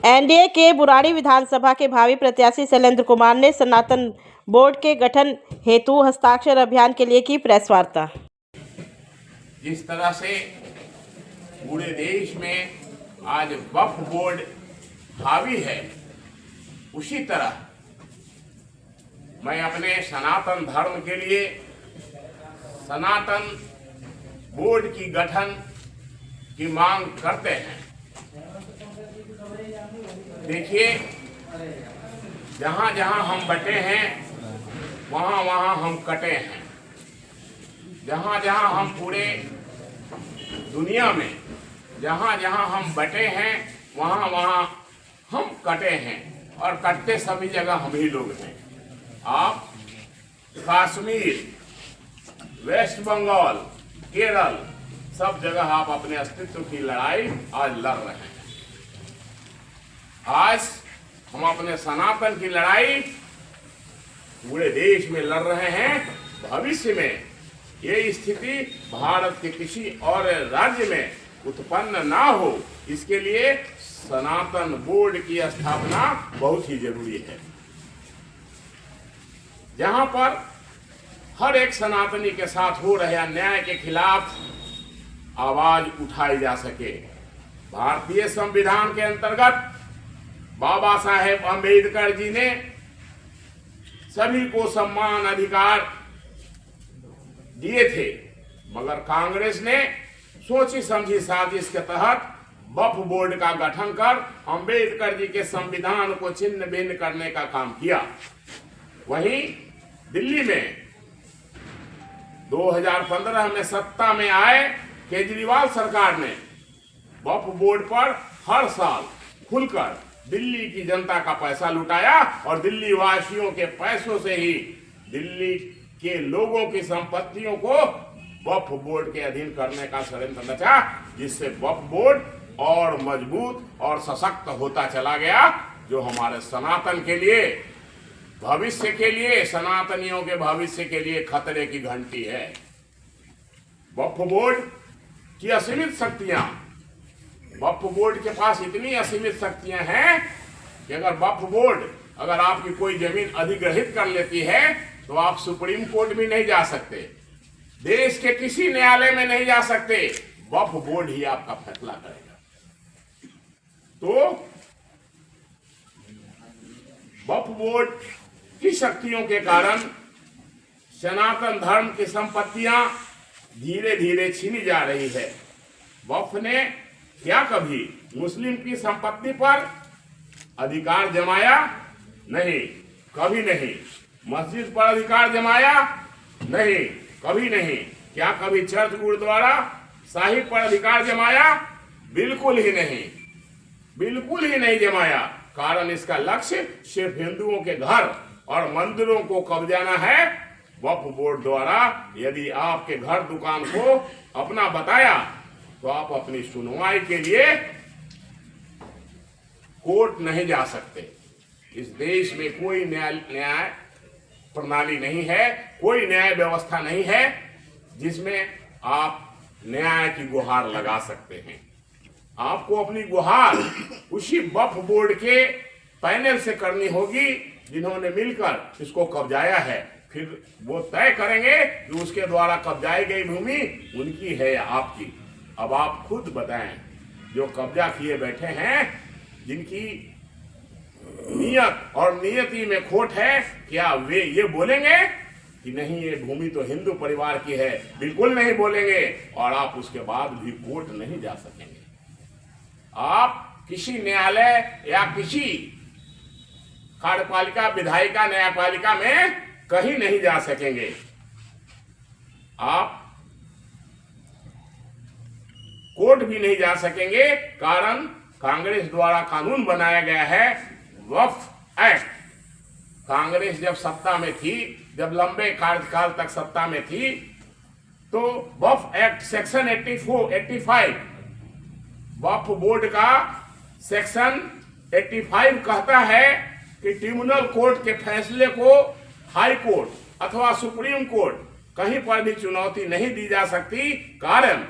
NDA के बुराड़ी विधानसभा के भावी प्रत्याशी शैलेंद्र कुमार ने सनातन बोर्ड के गठन हेतु हस्ताक्षर अभियान के लिए की प्रेस वार्ता। जिस तरह से पूरे देश में आज वक्फ बोर्ड हावी है, उसी तरह मैं अपने सनातन धर्म के लिए सनातन बोर्ड की गठन की मांग करते हैं। देखिए, जहां जहां हम बटे हैं वहां वहां हम कटे हैं। जहां जहां हम पूरे दुनिया में जहां जहां हम बटे हैं वहां वहां हम कटे हैं, और कटते सभी जगह हम ही लोग हैं। आप कश्मीर, वेस्ट बंगाल, केरल, सब जगह आप अपने अस्तित्व की लड़ाई आज लड़ रहे हैं। आज हम अपने सनातन की लड़ाई पूरे देश में लड़ रहे हैं। भविष्य में ये स्थिति भारत के किसी और राज्य में उत्पन्न ना हो, इसके लिए सनातन बोर्ड की स्थापना बहुत ही जरूरी है, जहां पर हर एक सनातनी के साथ हो रहे अन्याय के खिलाफ आवाज उठाई जा सके। भारतीय संविधान के अंतर्गत बाबा साहेब अम्बेडकर जी ने सभी को सम्मान अधिकार दिए थे, मगर कांग्रेस ने सोची समझी साजिश के तहत वक्फ बोर्ड का गठन कर अम्बेडकर जी के संविधान को छिन्न भिन्न करने का काम किया। वहीं दिल्ली में 2015 में सत्ता में आए केजरीवाल सरकार ने वक्फ बोर्ड पर हर साल खुलकर दिल्ली की जनता का पैसा लुटाया, और दिल्ली वासियों के पैसों से ही दिल्ली के लोगों की संपत्तियों को वक्फ बोर्ड के अधीन करने का षड्यंत्र रचा, जिससे वक्फ बोर्ड और मजबूत और सशक्त होता चला गया, जो हमारे सनातन के लिए, भविष्य के लिए, सनातनियों के भविष्य के लिए खतरे की घंटी है। वक्फ बोर्ड की असीमित शक्तियां, वक्फ बोर्ड के पास इतनी असीमित शक्तियां हैं कि अगर आपकी कोई जमीन अधिग्रहित कर लेती है तो आप सुप्रीम कोर्ट भी नहीं जा सकते, देश के किसी न्यायालय में नहीं जा सकते, वक्फ बोर्ड ही आपका फैसला करेगा। तो वक्फ बोर्ड की शक्तियों के कारण सनातन धर्म की संपत्तियां धीरे धीरे छीनी जा रही है। वक्फ ने क्या कभी मुस्लिम की संपत्ति पर अधिकार जमाया? नहीं, कभी नहीं। मस्जिद पर अधिकार जमाया? नहीं, कभी नहीं। क्या कभी चर्च, गुरुद्वारा, साहिब पर अधिकार जमाया? बिल्कुल ही नहीं, बिल्कुल ही नहीं जमाया। कारण इसका लक्ष्य सिर्फ हिंदुओं के घर और मंदिरों को कब्जाना है। वक्फ बोर्ड द्वारा यदि आपके घर दुकान को अपना बताया तो आप अपनी सुनवाई के लिए कोर्ट नहीं जा सकते। इस देश में कोई न्याय प्रणाली नहीं है, कोई न्याय व्यवस्था नहीं है जिसमें आप न्याय की गुहार लगा सकते हैं। आपको अपनी गुहार उसी वक्फ बोर्ड के पैनल से करनी होगी जिन्होंने मिलकर इसको कब्जाया है। फिर वो तय करेंगे कि उसके द्वारा कब्जाई गई भूमि उनकी है या आपकी। अब आप खुद बताएं, जो कब्जा किए बैठे हैं, जिनकी नियत और नियति में खोट है, क्या वे ये बोलेंगे कि नहीं ये भूमि तो हिंदू परिवार की है? बिल्कुल नहीं बोलेंगे, और आप उसके बाद भी कोर्ट नहीं जा सकेंगे। आप किसी न्यायालय या किसी कार्यपालिका, विधायिका, न्यायपालिका में कहीं नहीं जा सकेंगे। आप कोर्ट भी नहीं जा सकेंगे, कारण कांग्रेस द्वारा कानून बनाया गया है वक्फ एक्ट। कांग्रेस जब सत्ता में थी, जब लंबे कार्यकाल तक सत्ता में थी, तो वक्फ एक्ट सेक्शन 85 वक्फ बोर्ड का सेक्शन 85 कहता है कि ट्रिब्यूनल कोर्ट के फैसले को हाई कोर्ट अथवा सुप्रीम कोर्ट कहीं पर भी चुनौती नहीं दी जा सकती। कारण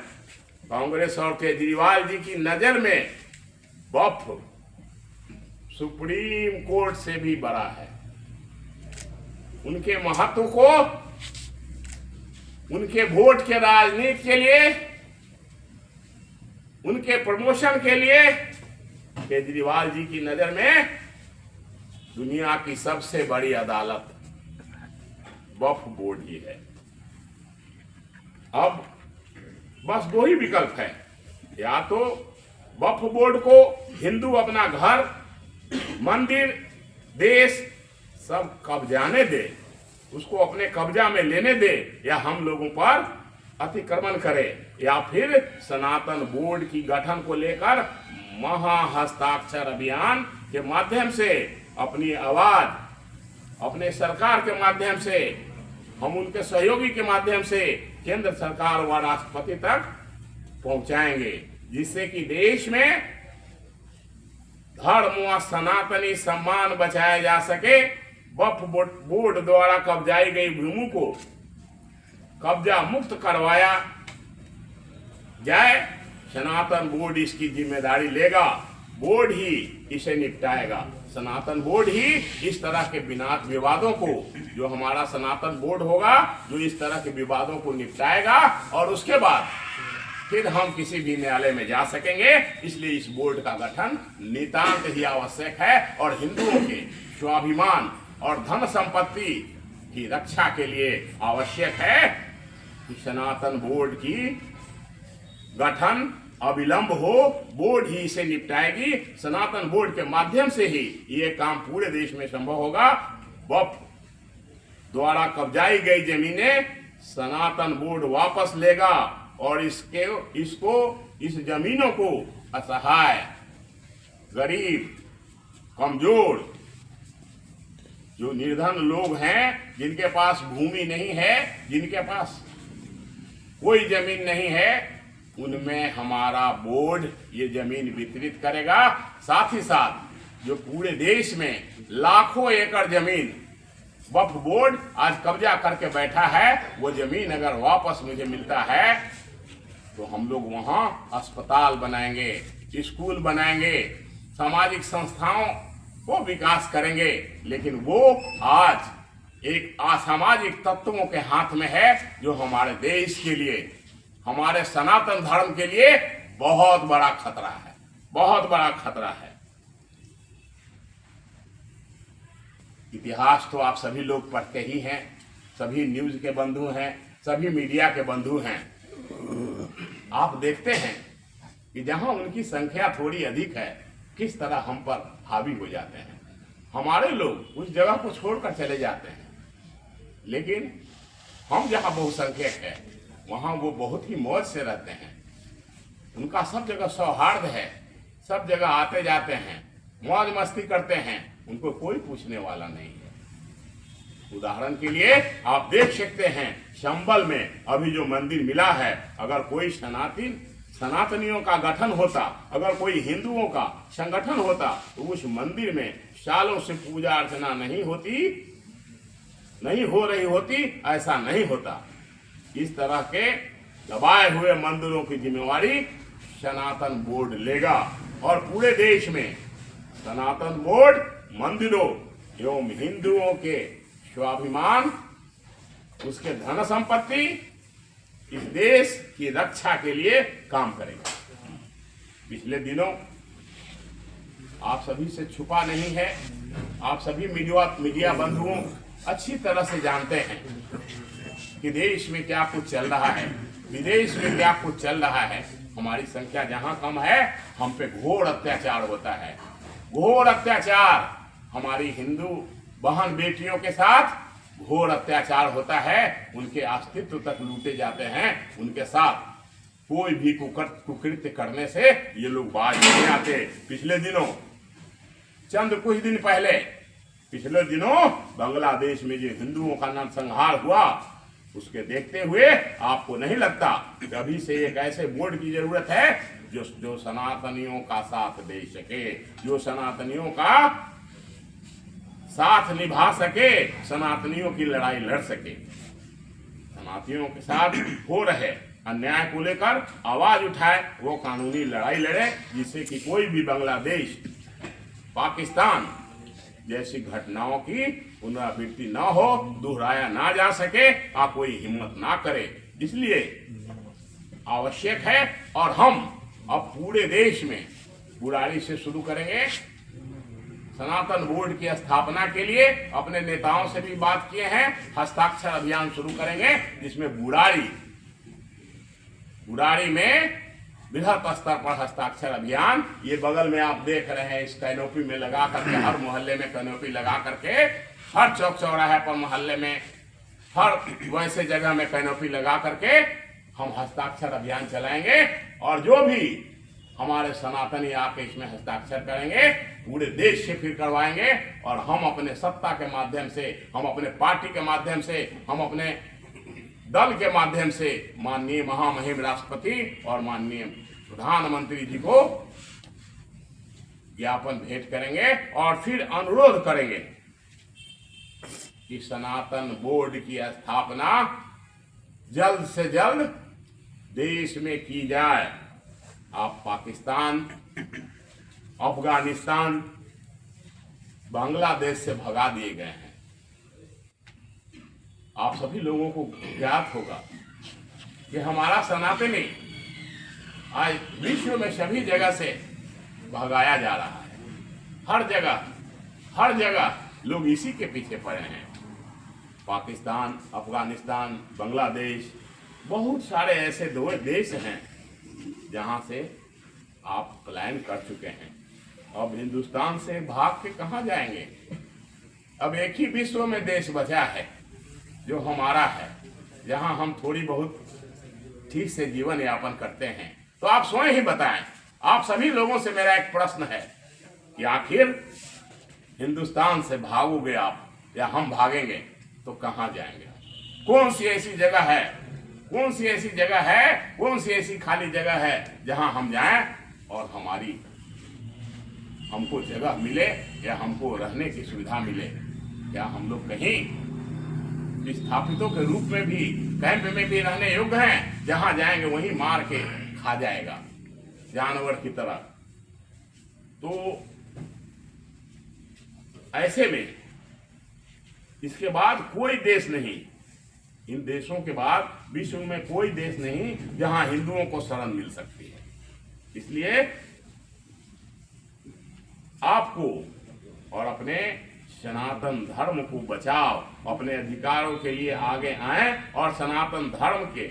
कांग्रेस और केजरीवाल जी की नजर में वक्फ सुप्रीम कोर्ट से भी बड़ा है। उनके महत्व को, उनके वोट के राजनीति के लिए, उनके प्रमोशन के लिए केजरीवाल जी की नजर में दुनिया की सबसे बड़ी अदालत वक्फ बोर्ड ही है। अब बस दो ही विकल्प है, या तो वक्फ बोर्ड को हिंदू अपना घर, मंदिर, देश सब कब्जाने दे, उसको अपने कब्जा में लेने दे, या हम लोगों पर अतिक्रमण करे, या फिर सनातन बोर्ड की गठन को लेकर महाहस्ताक्षर अभियान के माध्यम से अपनी आवाज अपने सरकार के माध्यम से, हम उनके सहयोगी के माध्यम से केंद्र सरकार व राष्ट्रपति तक पहुंचाएंगे, जिससे कि देश में धर्म व सनातनी सम्मान बचाया जा सके। वक्फ बोर्ड द्वारा कब्जाई गई भूमि को कब्जा मुक्त करवाया जाए। सनातन बोर्ड इसकी जिम्मेदारी लेगा, बोर्ड ही इसे निपटाएगा। सनातन बोर्ड ही इस तरह के विवादों को, जो हमारा सनातन बोर्ड होगा, जो इस तरह के विवादों को निपटाएगा, और उसके बाद फिर हम किसी भी न्यायालय में जा सकेंगे। इसलिए इस बोर्ड का गठन नितांत ही आवश्यक है और हिंदुओं के स्वाभिमान और धन संपत्ति की रक्षा के लिए आवश्यक है कि सनातन बोर्ड की गठन अविलंब हो। बोर्ड ही इसे निपटाएगी। सनातन बोर्ड के माध्यम से ही ये काम पूरे देश में संभव होगा। वक्फ द्वारा कब्जाई गई जमीनें सनातन बोर्ड वापस लेगा और इस जमीनों को असहाय, गरीब, कमजोर, जो निर्धन लोग हैं, जिनके पास भूमि नहीं है, जिनके पास कोई जमीन नहीं है, उनमें हमारा बोर्ड ये जमीन वितरित करेगा। साथ ही साथ जो पूरे देश में लाखों एकड़ जमीन वक्फ बोर्ड आज कब्जा करके बैठा है, वो जमीन अगर वापस मुझे मिलता है तो हम लोग वहां अस्पताल बनाएंगे, स्कूल बनाएंगे, सामाजिक संस्थाओं को विकास करेंगे। लेकिन वो आज एक असामाजिक तत्वों के हाथ में है, जो हमारे देश के लिए, हमारे सनातन धर्म के लिए बहुत बड़ा खतरा है, बहुत बड़ा खतरा है। इतिहास तो आप सभी लोग पढ़ते ही हैं, सभी न्यूज के बंधु हैं, सभी मीडिया के बंधु हैं। आप देखते हैं कि जहां उनकी संख्या थोड़ी अधिक है, किस तरह हम पर हावी हो जाते हैं। हमारे लोग उस जगह को छोड़कर चले जाते हैं, लेकिन हम जहां बहुसंख्यक है वहां वो बहुत ही मौज से रहते हैं। उनका सब जगह सौहार्द है, सब जगह आते जाते हैं, मौज मस्ती करते हैं, उनको कोई पूछने वाला नहीं है। उदाहरण के लिए आप देख सकते हैं, चंबल में अभी जो मंदिर मिला है, अगर कोई सनातनियों का गठन होता, अगर कोई हिंदुओं का संगठन होता, तो उस मंदिर में सालों से पूजा अर्चना नहीं हो रही होती, ऐसा नहीं होता। इस तरह के दबाए हुए मंदिरों की जिम्मेवारी सनातन बोर्ड लेगा और पूरे देश में सनातन बोर्ड मंदिरों एवं हिंदुओं के स्वाभिमान, उसके धन संपत्ति, इस देश की रक्षा के लिए काम करेगा। पिछले दिनों आप सभी से छुपा नहीं है, आप सभी मीडिया बंधुओं अच्छी तरह से जानते हैं कि देश में क्या कुछ चल रहा है, विदेश में क्या कुछ चल रहा है। हमारी संख्या जहां कम है, हम पे घोर अत्याचार होता है, घोर अत्याचार। हमारी हिंदू बहन बेटियों के साथ घोर अत्याचार होता है, उनके अस्तित्व तक लूटे जाते हैं। उनके साथ कोई भी कुकृत्य करने से ये लोग बाज नहीं आते। पिछले दिनों, चंद कुछ दिन पहले, पिछले दिनों बांग्लादेश में जो हिंदुओं का नरसंहार हुआ, उसके देखते हुए आपको नहीं लगता कि अभी से एक ऐसे बोर्ड की जरूरत है जो सनातनियों का साथ दे सके, जो सनातनियों का साथ निभा सके, सनातनियों की लड़ाई लड़ सके, सनातनियों के साथ हो रहे अन्याय को लेकर आवाज उठाए, वो कानूनी लड़ाई लड़े, जिससे कि कोई भी बांग्लादेश पाकिस्तान जैसी घटनाओं की पुनरावृत्ति न हो, दोहराया ना जा सके, कोई हिम्मत ना करे। इसलिए आवश्यक है और हम अब पूरे देश में बुराड़ी से शुरू करेंगे। सनातन बोर्ड की स्थापना के लिए अपने नेताओं से भी बात किए हैं, हस्ताक्षर अभियान शुरू करेंगे, जिसमें बुराड़ी में बृहत स्तर पर हस्ताक्षर अभियान, ये बगल में आप देख रहे हैं, इस कैनोपी में लगा करके, हर मोहल्ले में कैनोपी लगा करके, हर चौक चौराहे पर, मोहल्ले में, हर वैसे जगह में कैनोपी लगा करके हम हस्ताक्षर अभियान चलाएंगे। और जो भी हमारे सनातनी आके इसमें हस्ताक्षर करेंगे, पूरे देश से फिर करवाएंगे। और हम अपने सत्ता के माध्यम से, हम अपने पार्टी के माध्यम से, हम अपने दल के माध्यम से माननीय महामहिम राष्ट्रपति और माननीय प्रधानमंत्री जी को ज्ञापन भेंट करेंगे और फिर अनुरोध करेंगे कि सनातन बोर्ड की स्थापना जल्द से जल्द देश में की जाए। आप पाकिस्तान, अफगानिस्तान, बांग्लादेश से भगा दिए गए हैं। आप सभी लोगों को ज्ञात होगा कि हमारा सनातनी आज विश्व में सभी जगह से भगाया जा रहा है। हर जगह लोग इसी के पीछे पड़े हैं। पाकिस्तान, अफगानिस्तान, बांग्लादेश, बहुत सारे ऐसे दो देश हैं जहां से आप पलायन कर चुके हैं। अब हिंदुस्तान से भाग के कहां जाएंगे? अब एक ही विश्व में देश बचा है जो हमारा है, जहां हम थोड़ी बहुत ठीक से जीवन यापन करते हैं। तो आप स्वयं ही बताएं, आप सभी लोगों से मेरा एक प्रश्न है कि आखिर हिंदुस्तान से भागोगे आप या हम भागेंगे तो कहां जाएंगे? कौन सी ऐसी जगह है, कौन सी ऐसी जगह है, कौन सी ऐसी खाली जगह है जहां हम जाएं और हमको जगह मिले या हमको रहने की सुविधा मिले? क्या हम लोग कहीं विस्थापितों के रूप में भी, कैंप में भी रहने योग्य हैं? जहां जाएंगे वहीं मार के खा जाएगा जानवर की तरह। तो ऐसे में इसके बाद कोई देश नहीं, इन देशों के बाद विश्व में कोई देश नहीं जहां हिंदुओं को शरण मिल सकती है। इसलिए आपको और अपने सनातन धर्म को बचाओ, अपने अधिकारों के लिए आगे आए और सनातन धर्म के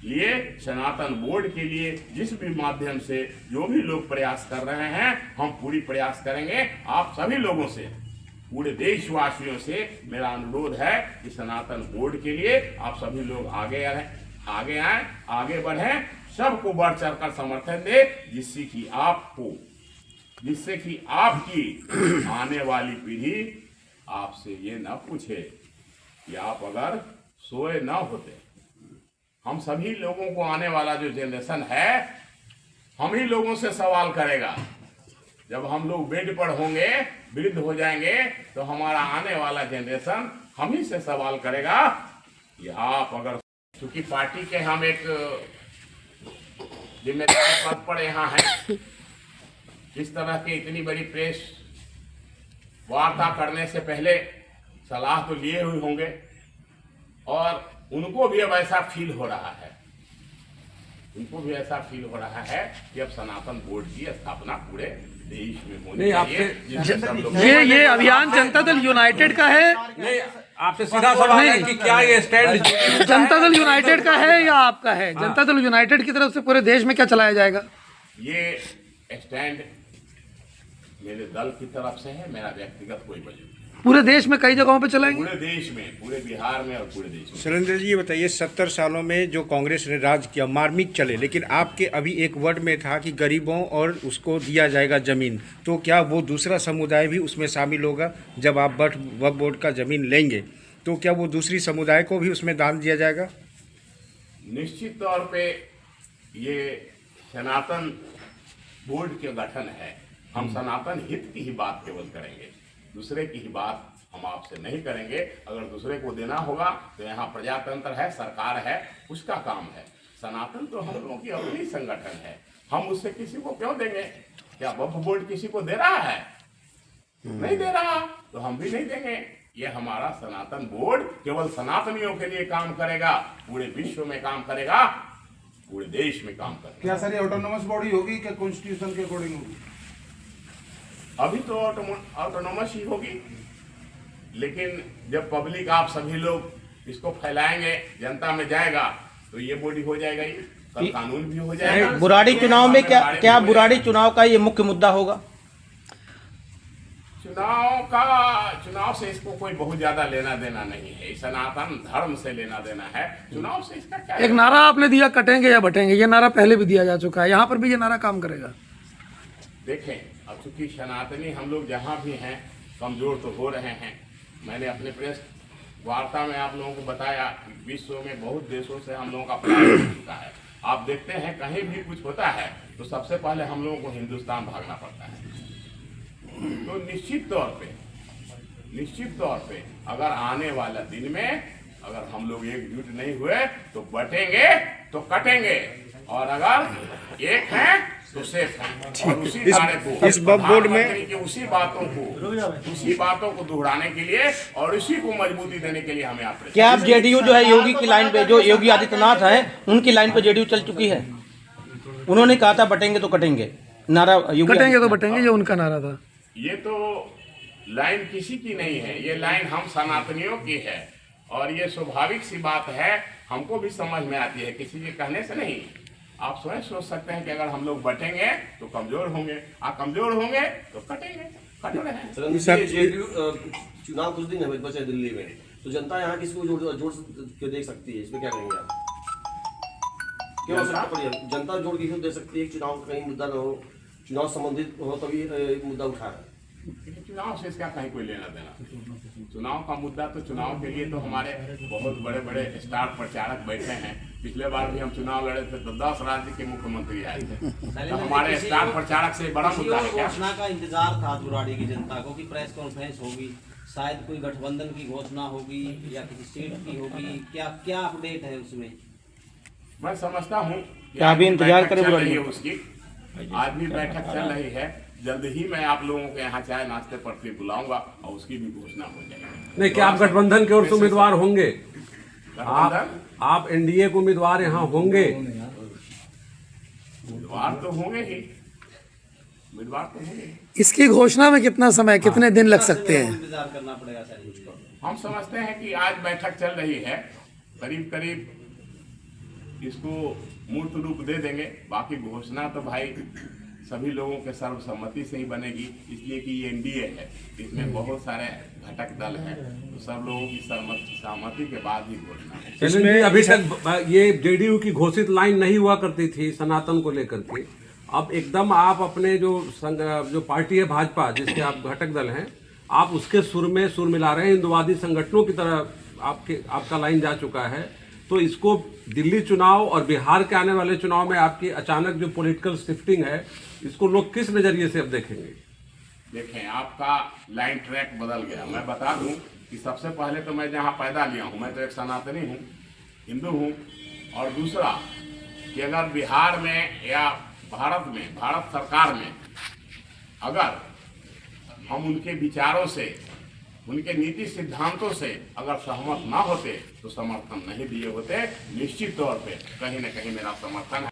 लिए, सनातन बोर्ड के लिए जिस भी माध्यम से जो भी लोग प्रयास कर रहे हैं, हम पूरी प्रयास करेंगे। आप सभी लोगों से, पूरे देशवासियों से मेरा अनुरोध है कि सनातन बोर्ड के लिए आप सभी लोग आगे आए, आगे बढ़ें, सबको बढ़ चढ़कर समर्थन दें, जिससे कि आपकी आने वाली पीढ़ी आपसे ये न पूछे कि आप अगर सोए न होते। हम सभी लोगों को, आने वाला जो जनरेशन है, हम ही लोगों से सवाल करेगा। जब हम लोग बेड पर होंगे, वृद्ध हो जाएंगे, तो हमारा आने वाला जनरेशन हम ही से सवाल करेगा कि आप अगर, चूंकि पार्टी के हम एक जिम्मेदार पद पर यहाँ हैं, इस तरह की इतनी बड़ी प्रेस वार्ता करने से पहले सलाह तो लिए हुए होंगे और उनको भी अब ऐसा फील हो रहा है, कि अब सनातन बोर्ड की स्थापना पूरे देश में होनी चाहिए। ये अभियान जनता दल यूनाइटेड का है? नहीं, आपसे सीधा सवाल है कि क्या ये स्टैंड जनता दल यूनाइटेड का है या आपका है? जनता दल यूनाइटेड की तरफ से पूरे देश में क्या चलाया जाएगा? ये स्टैंड मेरे दल की तरफ से है, मेरा व्यक्तिगत कोई वजह नहीं। पूरे देश में कई जगहों पे चलाएंगे? पूरे देश में, पूरे बिहार में और पूरे देश में। सुरेंद्र जी, ये बताइए, 70 सालों में जो कांग्रेस ने राज किया, मार्मिक चले, लेकिन आपके अभी एक वर्ड में था कि गरीबों और उसको दिया जाएगा जमीन, तो क्या वो दूसरा समुदाय भी उसमें शामिल होगा? जब आप वक्फ बोर्ड का जमीन लेंगे तो क्या वो दूसरी समुदाय को भी उसमें दान दिया जाएगा? निश्चित तौर पे ये सनातन बोर्ड के गठन है, हम सनातन हित की ही बात केवल करेंगे, दूसरे की ही बात हम आपसे नहीं करेंगे। अगर दूसरे को देना होगा तो यहाँ प्रजातंत्र है, सरकार है, उसका काम है। सनातन तो हम लोगों की अपनी संगठन है, हम उससे किसी को क्यों देंगे? क्या वक्फ बोर्ड किसी को दे रहा है? नहीं दे रहा तो हम भी नहीं देंगे। ये हमारा सनातन बोर्ड केवल सनातनियों के लिए काम करेगा, पूरे विश्व में काम करेगा, पूरे देश में काम करेगा। क्या सर ये ऑटोनोमस बॉडी होगी क्या कॉन्स्टिट्यूशन के अकॉर्डिंग होगी? अभी तो ऑटोनोमस ही होगी, लेकिन जब पब्लिक आप सभी लोग इसको फैलाएंगे, जनता में जाएगा, तो ये बॉडी हो जाएगा, ये कल कानून भी हो जाएगा। बुराड़ी चुनाव में क्या बुराड़ी चुनाव का ये मुख्य मुद्दा होगा? चुनाव से इसको कोई बहुत ज्यादा लेना देना नहीं है, सनातन धर्म से लेना देना है। चुनाव से इसका क्या? एक नारा आपने दिया, कटेंगे या बटेंगे, ये नारा पहले भी दिया जा चुका है, यहाँ पर भी ये नारा काम करेगा। देखें, अब चूंकि सनातनी हम लोग जहाँ भी हैं कमजोर तो हो रहे हैं। मैंने अपने प्रेस वार्ता में आप लोगों को बताया कि विश्व में बहुत देशों से हम लोगों का पलायन हो चुका है। आप देखते हैं कहीं भी कुछ होता है तो सबसे पहले हम लोगों को हिंदुस्तान भागना पड़ता है। तो निश्चित तौर पे अगर आने वाला दिन में अगर हम लोग एकजुट नहीं हुए तो बटेंगे तो कटेंगे, और अगर एक हैं तो सेफ हैं। और उसी धारे को इस बोर्ड में उसी बातों को दोहराने के लिए और इसी को मजबूती देने के लिए हमें आप क्या आप जेडीयू जो है योगी की लाइन पे, जो योगी आदित्यनाथ है उनकी लाइन पे जेडीयू चल चुकी है? उन्होंने कहा था बटेंगे तो कटेंगे, नारा योगी कटेंगे तो बटेंगे, ये उनका नारा था। ये तो लाइन किसी की नहीं है, ये लाइन हम सनातनियों की है, और ये स्वाभाविक सी बात है, हमको भी समझ में आती है, किसी के कहने से नहीं। आप स्वयं सोच सकते हैं कि अगर हम लोग बटेंगे तो कमजोर होंगे, आप कमजोर होंगे तो कटेंगे, कट रहे हैं। जेडीयू चुनाव कुछ दिन है बचे दिल्ली में, तो जनता यहाँ किसको जोड़ के देख सकती है, इसमें क्या कहेंगे आप? क्यों आवश्यकता पड़ी है? जनता जोड़ के क्यों दे सकती है? चुनाव का कहीं मुद्दा न हो, चुनाव संबंधित हो तभी मुद्दा उठा है। चुनाव से इसका कहीं कोई लेना देना। चुनाव का मुद्दा तो चुनाव के लिए तो हमारे बहुत बड़े बड़े स्टार प्रचारक बैठे हैं। पिछले बार भी हम चुनाव लड़े थे तो 10 राज्य के मुख्यमंत्री आए थे, तो हमारे स्टार प्रचारक से बड़ा मुद्दा है क्या? घोषणा का इंतजार था बुराड़ी की जनता को कि प्रेस कॉन्फ्रेंस होगी, शायद कोई गठबंधन की घोषणा होगी या किसी स्टेट की होगी, क्या अपडेट है उसमें? मैं समझता हूँ क्या अभी इंतजार करें बुराड़ी उसकी? आज भी बैठक चल रही है, जल्द ही मैं आप लोगों के यहाँ चाय नाश्ते पर बुलाऊंगा और उसकी भी घोषणा हो जाएगी। नहीं, क्या आप गठबंधन के ओर से उम्मीदवार होंगे? आप एनडीए के उम्मीदवार यहाँ होंगे? उम्मीदवार तो होंगे ही, उम्मीदवार तो होंगे। इसकी घोषणा में कितना समय, कितने दिन लग सकते हैं? इंतजार करना पड़ेगा सर मुझको। हम समझते हैं कि आज बैठक चल रही है, करीब करीब इसको मूर्त रूप दे देंगे। बाकी घोषणा तो भाई सभी लोगों के सर्वसम्मति से ही बनेगी, इसलिए कि ये एनडीए है, इसमें बहुत सारे घटक दल हैं, तो सब लोगों की सहमति के बाद ही घोषणा है। इसमें अभी तक ये जेडीयू की घोषित लाइन नहीं हुआ करती थी सनातन को लेकर के, अब एकदम आप अपने जो पार्टी है भाजपा, जिसके आप घटक दल हैं, आप उसके सुर में सुर मिला रहे हैं, हिंदुवादी संगठनों की तरह आपका लाइन जा चुका है। तो इसको दिल्ली चुनाव और बिहार के आने वाले चुनाव में आपकी अचानक जो पॉलिटिकल शिफ्टिंग है, इसको लोग किस नजरिए से अब देखेंगे? देखें, आपका लाइन ट्रैक बदल गया। मैं बता दूं कि सबसे पहले तो मैं जहां पैदा लिया हूं, मैं तो एक सनातनी हूं, हिंदू हूं, और दूसरा कि अगर बिहार में या भारत सरकार में अगर हम उनके विचारों से, उनके नीति सिद्धांतों से अगर सहमत ना होते तो समर्थन नहीं दिए होते। निश्चित तौर पे कहीं न कहीं मेरा समर्थन है।